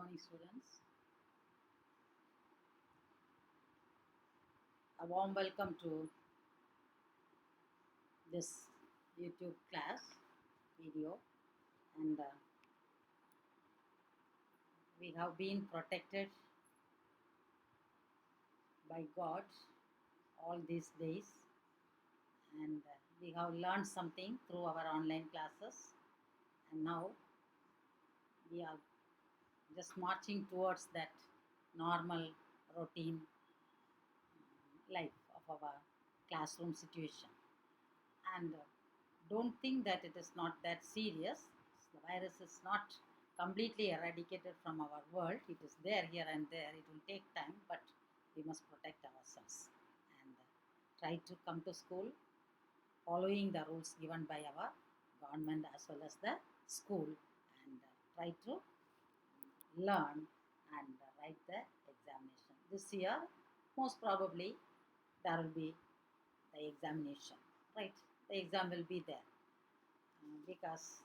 Morning, students. A warm welcome to this YouTube class video, and we have been protected by God all these days, and we have learned something through our online classes, and now we are just marching towards that normal routine life of our classroom situation. And don't think that it is not that serious. The virus is not completely eradicated from our world. It is there here and there. It will take time, but we must protect ourselves and try to come to school following the rules given by our government as well as the school, and try to learn and write the examination. This year, most probably, there will be the examination, right? The exam will be there because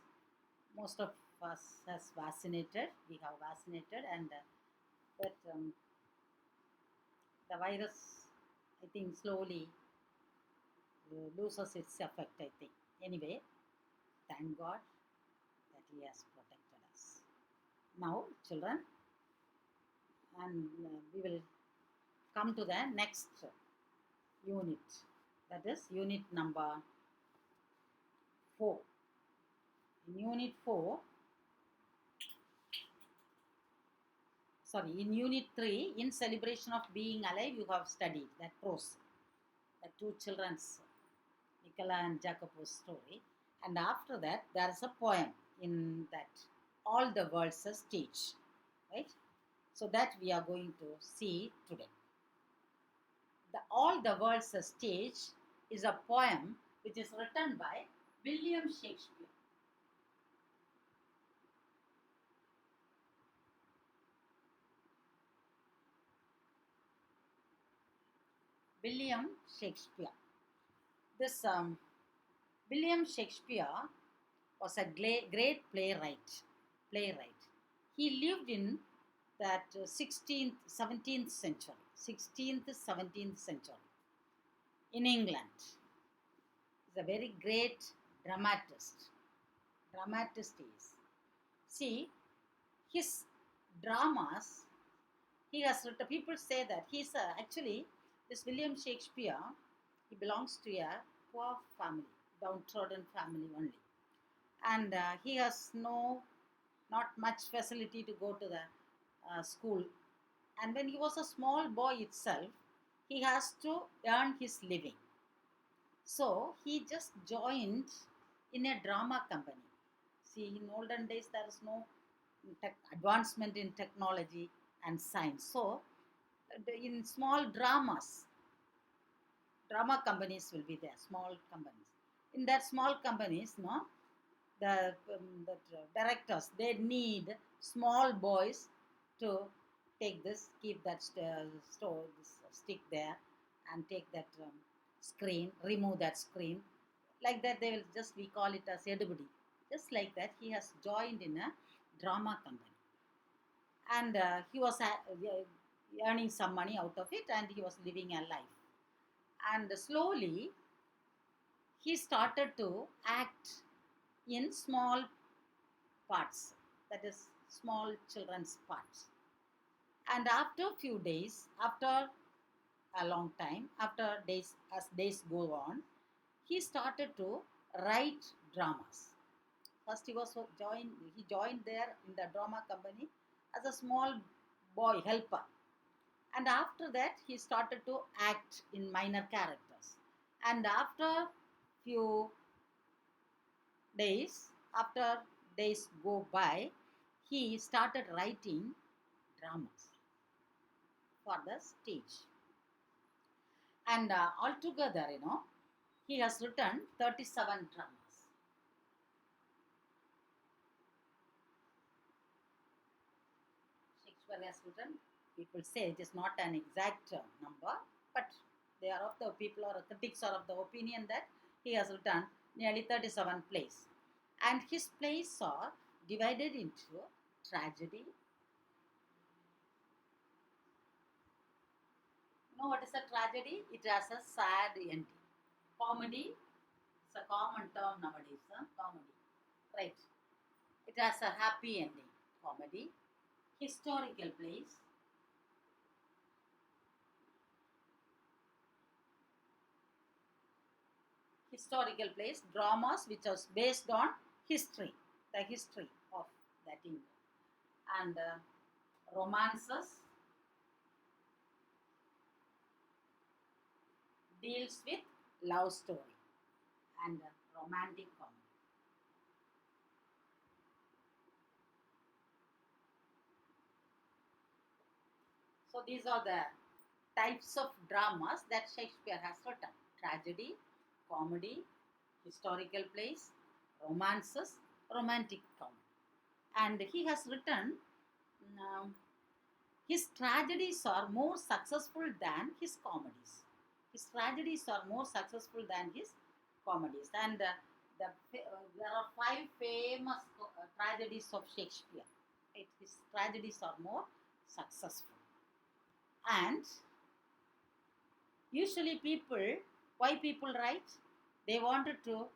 most of us has vaccinated. We have vaccinated, and that the virus, I think, slowly loses its effect. I think. Anyway, thank God that He has protected us. Now, children, and we will come to the next unit. That is unit number 4. In unit 4, in unit 3, in celebration of being alive, you have studied that prose, the two children's, Nicola and Jacopo's story. And after that, there is a poem in that, All the World's a Stage, right? So that we are going to see today. The All the World's a Stage is a poem which is written by William Shakespeare. William Shakespeare. This William Shakespeare was a great playwright. He lived in that 16th, 17th century, 16th, 17th century in England. He's a very great dramatist. Dramatist is. See, his dramas, he has written, people say that he's actually, this William Shakespeare, he belongs to a poor family, downtrodden family only. And he has not much facility to go to the school. And when he was a small boy itself, he has to earn his living. So he just joined in a drama company. See, in olden days, there is no advancement in technology and science. So in small drama companies will be there, small companies. In that small companies, the directors, they need small boys to take this, keep that store, this stick there, and take that screen, remove that screen. Like that, they will just, we call it as edubudi. Just like that, he has joined in a drama company, and he was earning some money out of it, and he was living a life. And slowly, he started to act in small parts, that is small children's parts. And after a few days, after a long time, after days, as days go on, he started to write dramas. First he joined there in the drama company as a small boy helper. And after that, he started to act in minor characters. And few after days go by, he started writing dramas for the stage. And altogether, he has written 37 dramas. Shakespeare has written, people say it is not an exact number, but they are of the people, or critics are of the opinion that he has written nearly 37 plays. And his plays are divided into tragedy, Know what is a tragedy? It has a sad ending. Comedy is a common term nowadays. Comedy, right? It has a happy ending. Comedy. Historical plays. Historical plays. Dramas which are based on history. The history of that England. And romances deals with love story and romantic comedy. So these are the types of dramas that Shakespeare has written: tragedy, comedy, historical plays, romances, romantic comedy. And he has written, um, his tragedies are more successful than his comedies. His tragedies are more successful than his comedies. And there are five famous tragedies of Shakespeare. Right? His tragedies are more successful. And usually why people write? They wanted to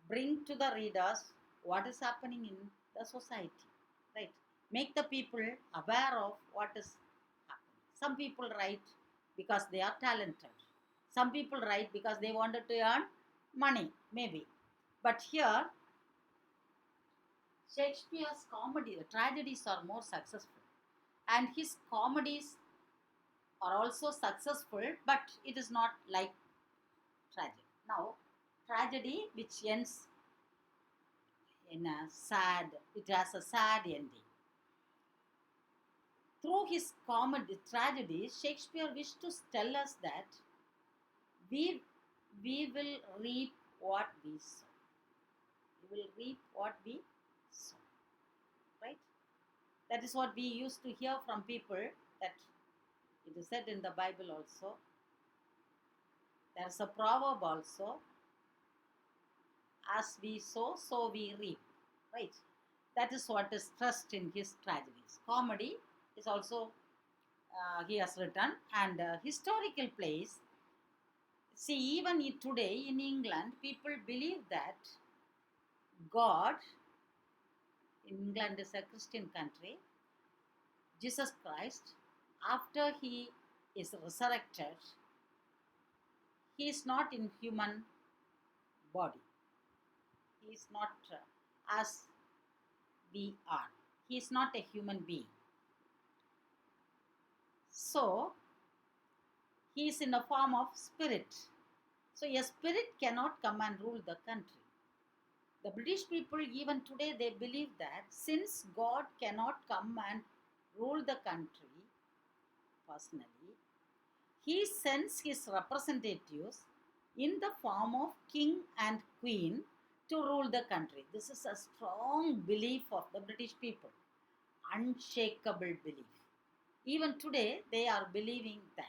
bring to the readers what is happening in the society, right? Make the people aware of what is happening. Some people write because they are talented. Some people write because they wanted to earn money, maybe. But here, Shakespeare's comedy, the tragedies are more successful. And his comedies are also successful, but it is not like tragedy. Now, tragedy which ends in a sad, it has a sad ending. Through his comedy tragedies, Shakespeare wished to tell us that we, we will reap what we sow. We will reap what we sow. Right? That is what we used to hear from people, that it is said in the Bible also. There is a proverb also, as we sow, so we reap. Right? That is what is stressed in his tragedies. Comedy is also he has written, and historical plays. See, even today in England, people believe that God, England is a Christian country, Jesus Christ, after he is resurrected, he is not in human body. He is not as we are. He is not a human being. So, he is in a form of spirit. So, a spirit cannot come and rule the country. The British people, even today, they believe that since God cannot come and rule the country personally, he sends his representatives in the form of king and queen to rule the country. This is a strong belief of the British people, unshakable belief. Even today, they are believing that.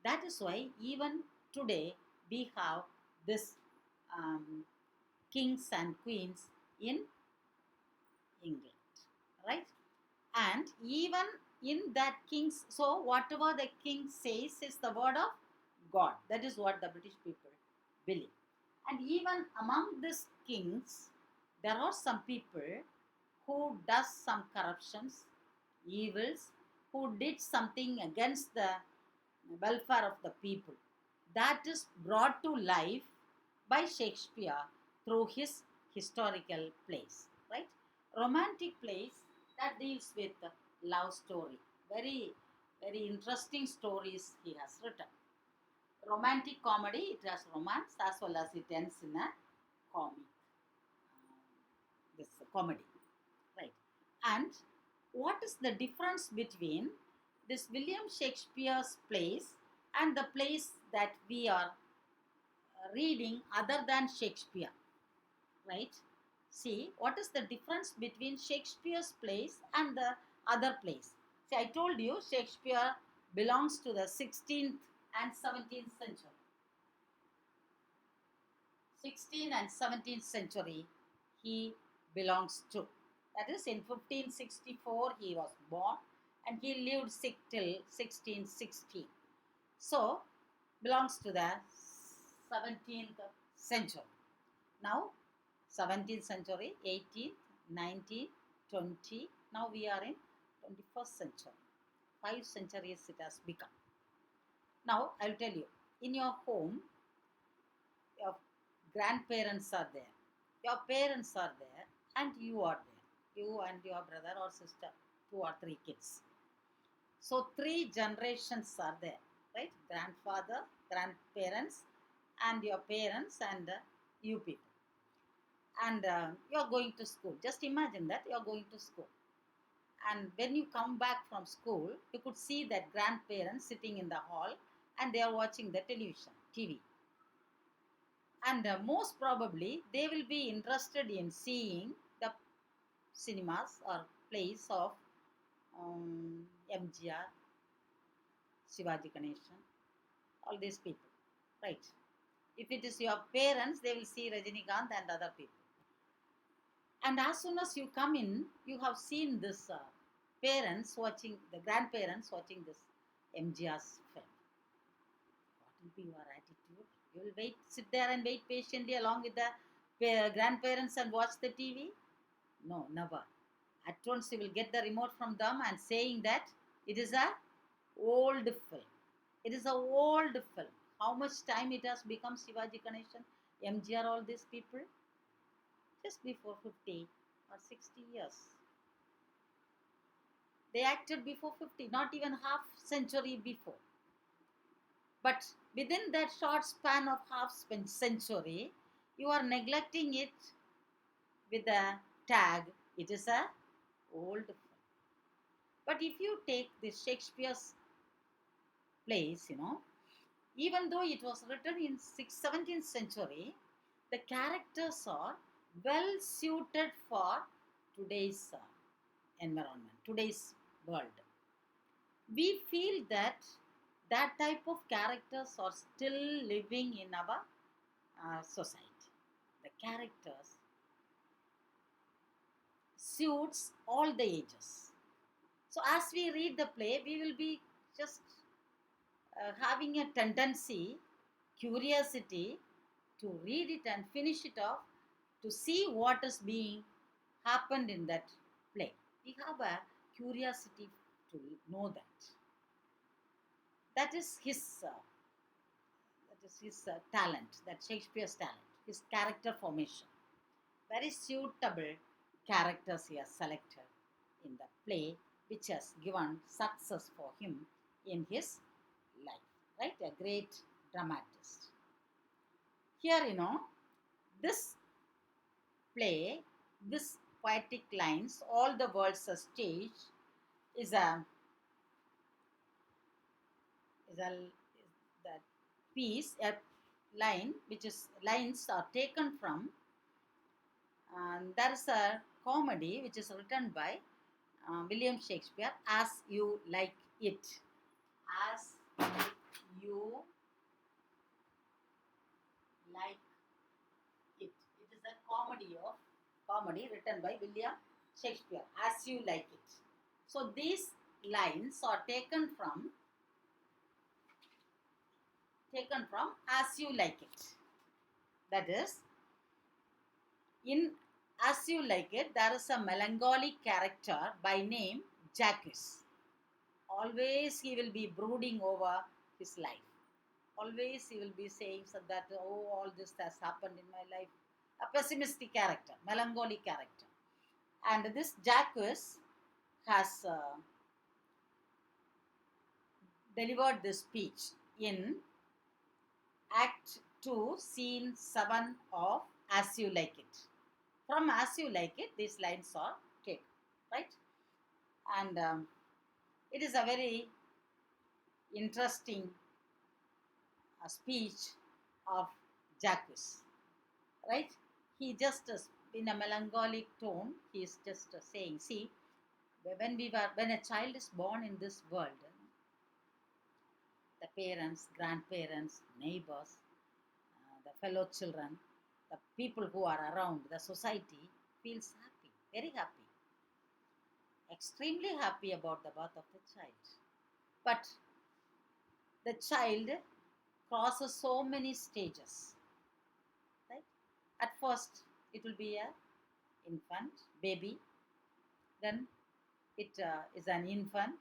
That is why, even today, we have this um, kings and queens in England, right? And even in that king's, so whatever the king says is the word of God. That is what the British people believe. And even among these kings, there are some people who does some corruptions, evils, who did something against the welfare of the people. That is brought to life by Shakespeare through his historical plays, right? Romantic plays that deals with love story. Very, very interesting stories he has written. Romantic comedy, it has romance as well as it ends in a comic, this comedy, right? And what is the difference between this William Shakespeare's plays and the plays that we are reading other than Shakespeare, right? See, what is the difference between Shakespeare's plays and the other plays? See, I told you Shakespeare belongs to the 16th and 17th century. 16th and 17th century he belongs to. That is, in 1564 he was born and he lived till 1616. So, belongs to the 17th century. Now, 17th century, 18th, 19th, 20. Now we are in 21st century. 5 centuries it has become. Now, I'll tell you, in your home, your grandparents are there, your parents are there, and you are there. You and your brother or sister, 2 or 3 kids. So, three generations are there, right? Grandfather, grandparents, and your parents, and you people. And you are going to school. Just imagine that you are going to school. And when you come back from school, you could see that grandparents sitting in the hall and they are watching the television, TV. And most probably, they will be interested in seeing the cinemas or plays of MGR, Shivaji Ganeshan, all these people, right? If it is your parents, they will see Rajinikanth and other people. And as soon as you come in, you have seen this parents watching, the grandparents watching this MGR's film. What will be your attitude? You will wait, sit there and wait patiently along with the grandparents and watch the TV? No, never. At once you will get the remote from them and saying that it is a old film. It is a old film. How much time it has become Shivaji Ganeshan, MGR, all these people? Just before 50 or 60 years. They acted before 50, not even half century before. But within that short span of half century, you are neglecting it with the tag, it is a old film. But if you take this Shakespeare's plays, even though it was written in 17th century, the characters are well suited for today's environment, today's world. We feel that that type of characters are still living in our society. The characters suits all the ages. So as we read the play, we will be just having a tendency, curiosity to read it and finish it off, to see what is being happened in that play. We have a curiosity to know that. That is his talent, that Shakespeare's talent, his character formation. Very suitable characters he has selected in the play, which has given success for him in his life, right? A great dramatist. Here, this play, this poetic lines, all the world's a stage, is a that piece, a line, which is lines are taken from, and there is a comedy which is written by William Shakespeare, As You Like It. As You Like It. It is a comedy written by William Shakespeare, As You Like It. So these lines are taken from As You Like It. That is, in As You Like It, there is a melancholy character by name Jacques. Always he will be brooding over his life. Always he will be saying so that, oh, all this has happened in my life. A pessimistic character, melancholy character. And this Jacques has delivered this speech in Act 2, Scene 7 of As You Like It. From As You Like It, these lines are taken, right? And it is a very interesting speech of Jacques, right? He just, in a melancholic tone, he is just saying, see, when a child is born in this world, the parents, grandparents, neighbors, the fellow children, the people who are around, the society feels happy, very happy, extremely happy about the birth of the child. But the child crosses so many stages, right? At first, it will be a infant, baby, then it is an infant,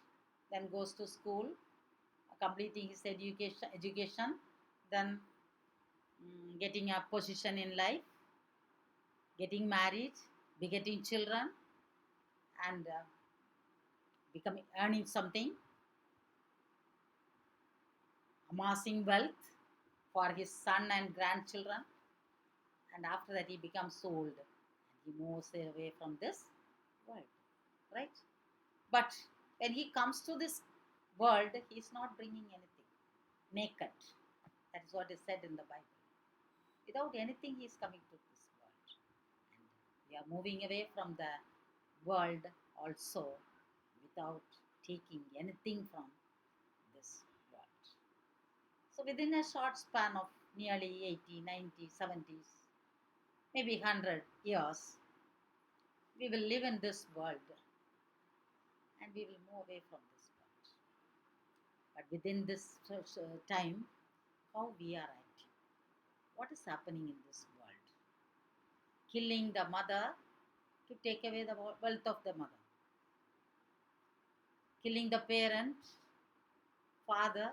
then goes to school, completing his education, then getting a position in life, getting married, begetting children, and becoming earning something, amassing wealth for his son and grandchildren, and after that he becomes old and he moves away from this world, right? But when he comes to this world, he is not bringing anything, naked. That is what is said in the Bible. Without anything, he is coming to this world. And we are moving away from the world also without taking anything from this world. So within a short span of nearly 80, 90, 70s, maybe 100 years, we will live in this world and we will move away from this world. But within this time, how we are acting, what is happening in this world? Killing the mother to take away the wealth of the mother, killing the parent, father,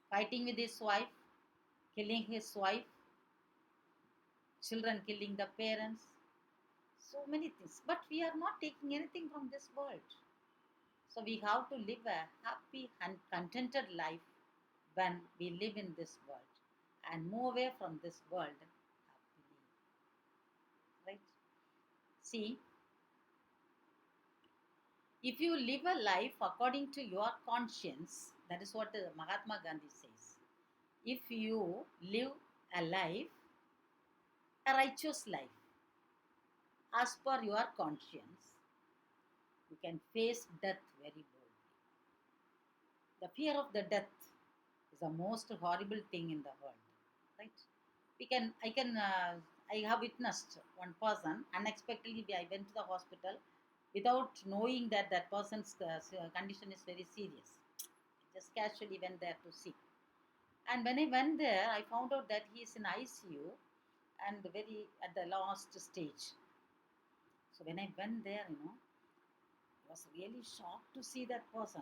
fighting with his wife, killing his wife, children killing the parents, so many things. But we are not taking anything from this world. So we have to live a happy and contented life when we live in this world and move away from this world happily. Right? See, if you live a life according to your conscience, that is what Mahatma Gandhi says. If you live a life, a righteous life, as per your conscience, you can face death very boldly. The fear of the death is the most horrible thing in the world, right? I have witnessed one person unexpectedly. I went to the hospital without knowing that that person's condition is very serious. Just casually went there to see. And when I went there, I found out that he is in ICU and very at the last stage. So when I went there, I was really shocked to see that person.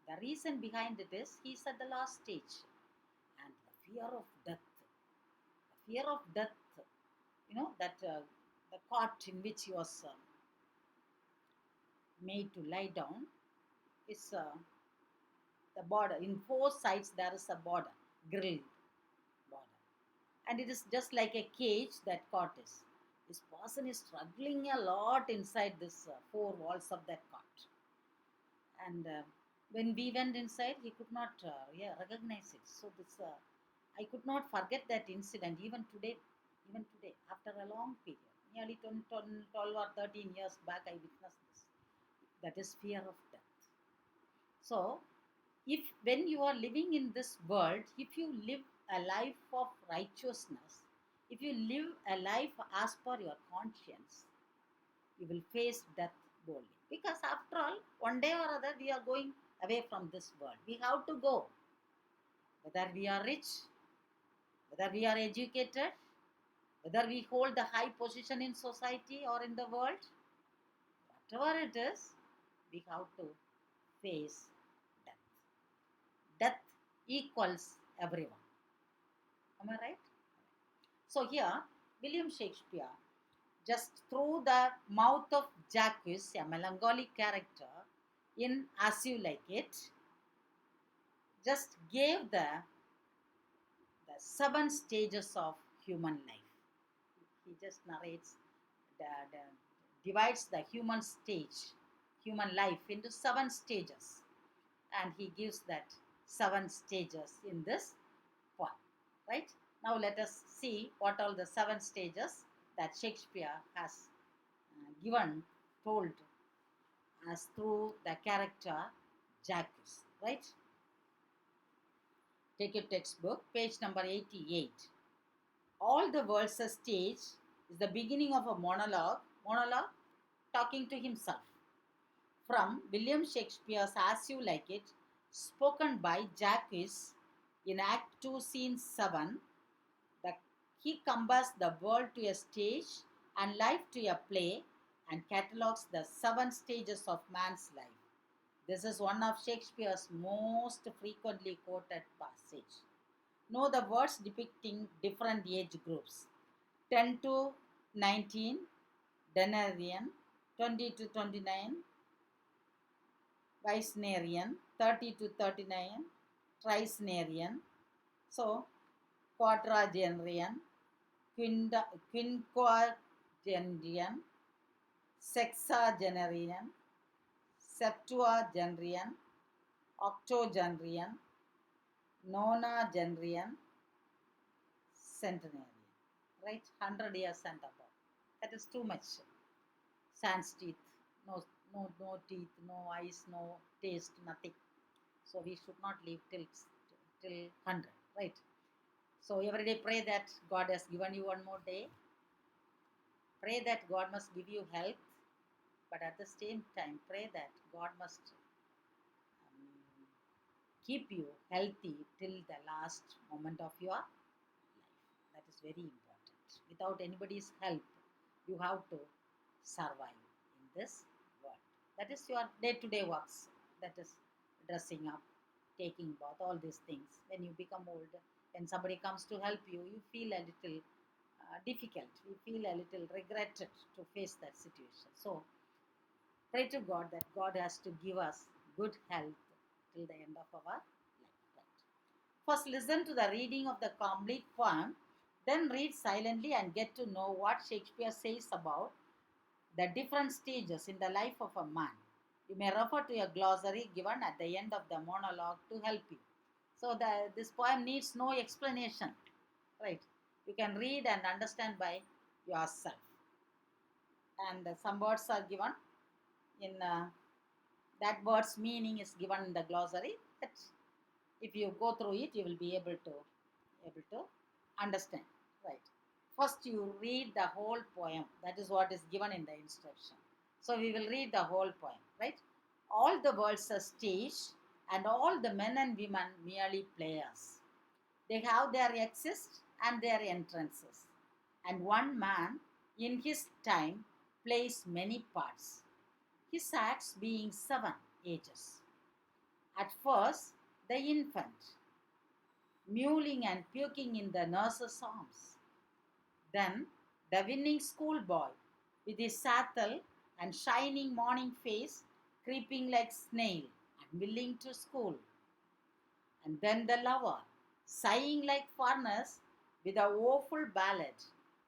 The reason behind it is he's at the last stage, and the fear of death. The fear of death, that the cot in which he was made to lie down is the border. In four sides, there is a border, grilled border, and it is just like a cage that cot is. This person is struggling a lot inside this four walls of that cot. And when we went inside, he could not recognize it. So this I could not forget that incident even today, after a long period, nearly 12 or 13 years back, I witnessed this. That is fear of death. So if when you are living in this world, if you live a life of righteousness, if you live a life as per your conscience, you will face death boldly. Because after all, one day or other, we are going away from this world. We have to go. Whether we are rich, whether we are educated, whether we hold the high position in society or in the world, whatever it is, we have to face death. Death equals everyone. Am I right? So here, William Shakespeare, just through the mouth of Jacques, a melancholic character in As You Like It, just gave the seven stages of human life. He just narrates, the divides the human life into seven stages, and he gives that seven stages in this poem. Right? Now let us see what all the seven stages that Shakespeare has told us through the character Jacques. Right? Take your textbook, page number 88. All the world's a stage is the beginning of a monologue talking to himself. From William Shakespeare's As You Like It, spoken by Jacques in Act 2, Scene 7. The, he compares the world to a stage and life to a play and catalogues the 7 stages of man's life. This is one of Shakespeare's most frequently quoted passage. Know the words depicting different age groups. 10 to 19, Denarian; 20 to 29, Weisnerian; 30 to 39, Trisnerian. So, quadragenarian, quinquagenarian, sexagenarian, septuagenarian, octogenarian, nonagenarian, centenarian. Right? 100 years and above. That is too much. Sans teeth, no teeth, no eyes, no taste, nothing. So we should not live till 100, right? So every day pray that God has given you one more day. Pray that God must give you health, but at the same time, pray that God must um, keep you healthy till the last moment of your life. That is very important. Without anybody's help, you have to survive in this world. That is your day to day works. That is dressing up, taking bath, all these things. When you become old, when somebody comes to help you, you feel a little difficult. You feel a little regretted to face that situation. So pray to God that God has to give us good health till the end of our life. First, listen to the reading of the complete poem, then read silently and get to know what Shakespeare says about the different stages in the life of a man. You may refer to a glossary given at the end of the monologue to help you. So, this poem needs no explanation, right? You can read and understand by yourself. And some words are given in that word's meaning is given in the glossary. That if you go through it, you will be able to understand, right? First, you read the whole poem. That is what is given in the instruction. So we will read the whole poem, right? All the worlds are stage, and all the men and women merely players. They have their exits and their entrances, and one man in his time plays many parts, his acts being 7 ages. At first, the infant, mewling and puking in the nurse's arms. Then, the winning schoolboy, with his satchel and shining morning face, creeping like snail and willing to school. And then the lover, sighing like furnace, with a woeful ballad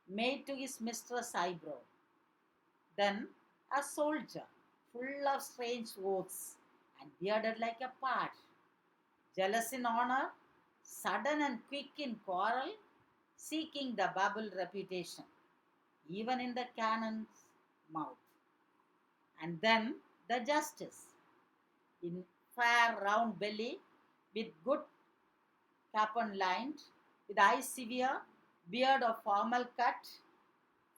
made to his mistress' eyebrow. Then a soldier, full of strange oaths and bearded like a pard, jealous in honor, sudden and quick in quarrel, seeking the bubble reputation, even in the cannon's mouth. And then the justice, in fair round belly, with good capon lined, with eyes severe, beard of formal cut,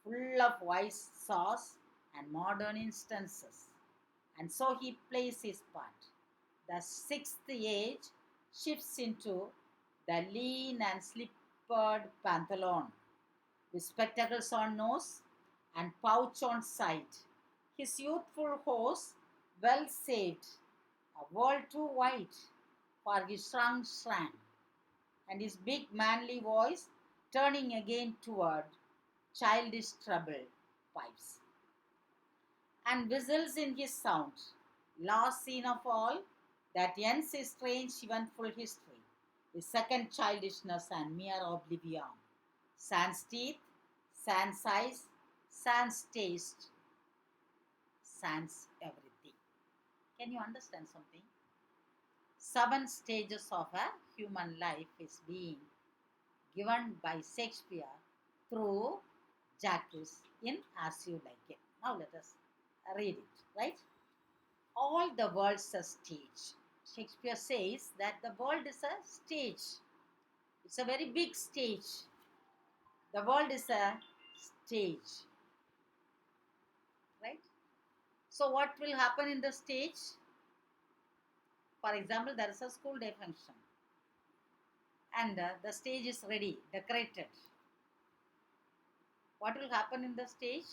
full of wise sauce and modern instances. And so he plays his part. The sixth age shifts into the lean and slippered pantaloon, with spectacles on nose and pouch on side. His youthful horse, well saved, a world too wide for his shrunk shrank, and his big manly voice turning again toward childish trouble pipes, and whistles in his sound. Last scene of all, that ends his strange eventful history, his second childishness and mere oblivion. Sans teeth, sans eyes, sans taste, sans everything. Can you understand something? 7 stages of a human life is being given by Shakespeare through Jacques in As You Like It. Now let us read it, right? All the world's a stage. Shakespeare says that the world is a stage. It's a very big stage. The world is a stage, right? So, what will happen in the stage? For example, there is a school day function and the stage is ready, decorated. What will happen in the stage?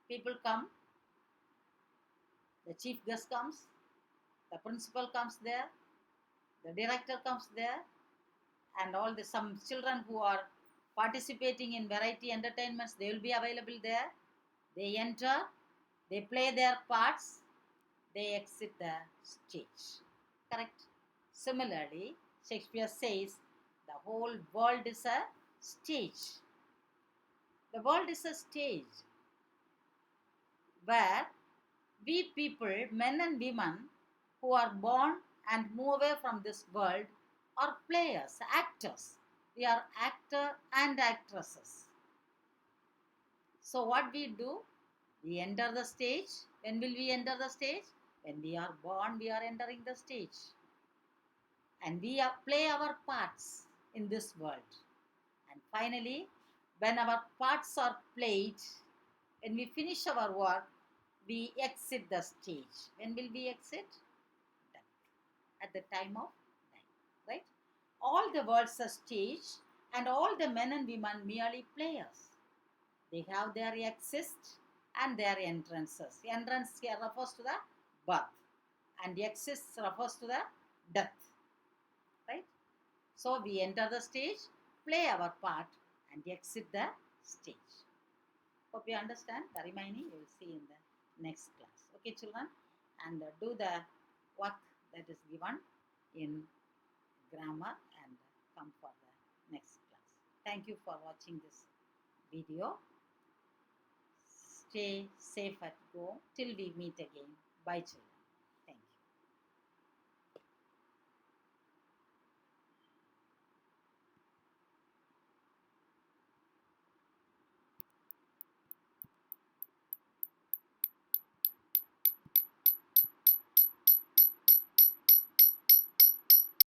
People come, the chief guest comes, the principal comes there, the director comes there, and all the some children who are participating in variety entertainments, they will be available there. They enter, they play their parts, they exit the stage. Correct? Similarly, Shakespeare says the whole world is a stage. The world is a stage where we people, men and women who are born and move away from this world, are players, actors. We are actor and actresses. So what we do? We enter the stage. When will we enter the stage? When we are born, we are entering the stage. And we play our parts in this world. And finally, when our parts are played, when we finish our work, we exit the stage. When will we exit? At the time of dying, right? All the world's a stage, and all the men and women merely players. They have their exits and their entrances. Entrance here refers to the birth, and exits refers to the death, right? So we enter the stage, play our part, and exit the stage. Hope you understand. The remaining you will see in the next class. Okay, children, and do the work that is given in grammar and come for the next class. Thank you for watching this video. Stay safe at home till we meet again. Bye, children.